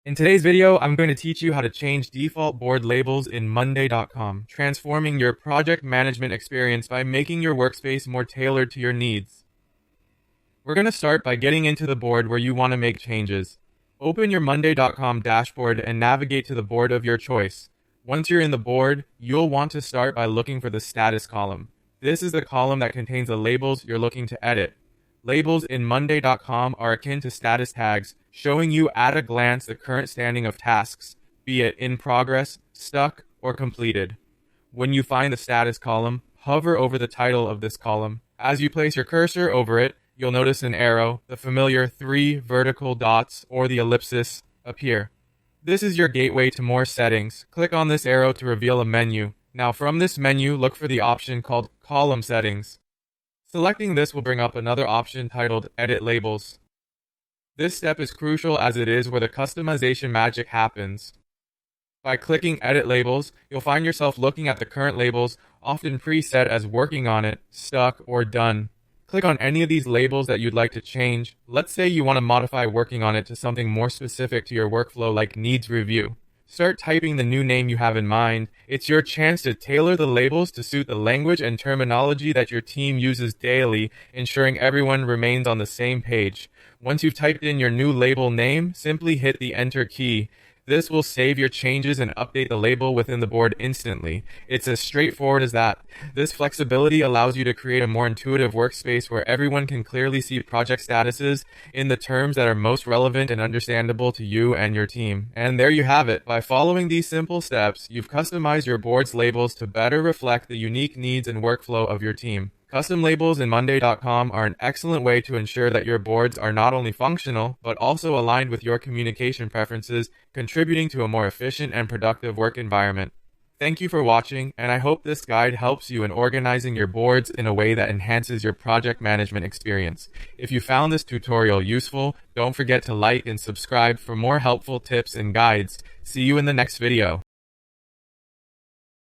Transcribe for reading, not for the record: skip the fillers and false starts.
In today's video, I'm going to teach you how to change default board labels in Monday.com, transforming your project management experience by making your workspace more tailored to your needs. We're going to start by getting into the board where you want to make changes. Open your Monday.com dashboard and navigate to the board of your choice. Once you're in the board, you'll want to start by looking for the status column. This is the column that contains the labels you're looking to edit. Labels in Monday.com are akin to status tags, showing you at a glance the current standing of tasks, be it in progress, stuck, or completed. When you find the status column, hover over the title of this column. As you place your cursor over it, you'll notice an arrow, the familiar 3 vertical dots, or the ellipsis, appear. This is your gateway to more settings. Click on this arrow to reveal a menu. Now from this menu, look for the option called Column Settings. Selecting this will bring up another option titled Edit Labels. This step is crucial as it is where the customization magic happens. By clicking Edit Labels, you'll find yourself looking at the current labels, often preset as working on it, stuck, or done. Click on any of these labels that you'd like to change. Let's say you want to modify working on it to something more specific to your workflow like Needs Review. Start typing the new name you have in mind. It's your chance to tailor the labels to suit the language and terminology that your team uses daily, ensuring everyone remains on the same page. Once you've typed in your new label name, simply hit the Enter key. This will save your changes and update the label within the board instantly. It's as straightforward as that. This flexibility allows you to create a more intuitive workspace where everyone can clearly see project statuses in the terms that are most relevant and understandable to you and your team. And there you have it. By following these simple steps, you've customized your board's labels to better reflect the unique needs and workflow of your team. Custom labels in Monday.com are an excellent way to ensure that your boards are not only functional, but also aligned with your communication preferences, contributing to a more efficient and productive work environment. Thank you for watching, and I hope this guide helps you in organizing your boards in a way that enhances your project management experience. If you found this tutorial useful, don't forget to like and subscribe for more helpful tips and guides. See you in the next video.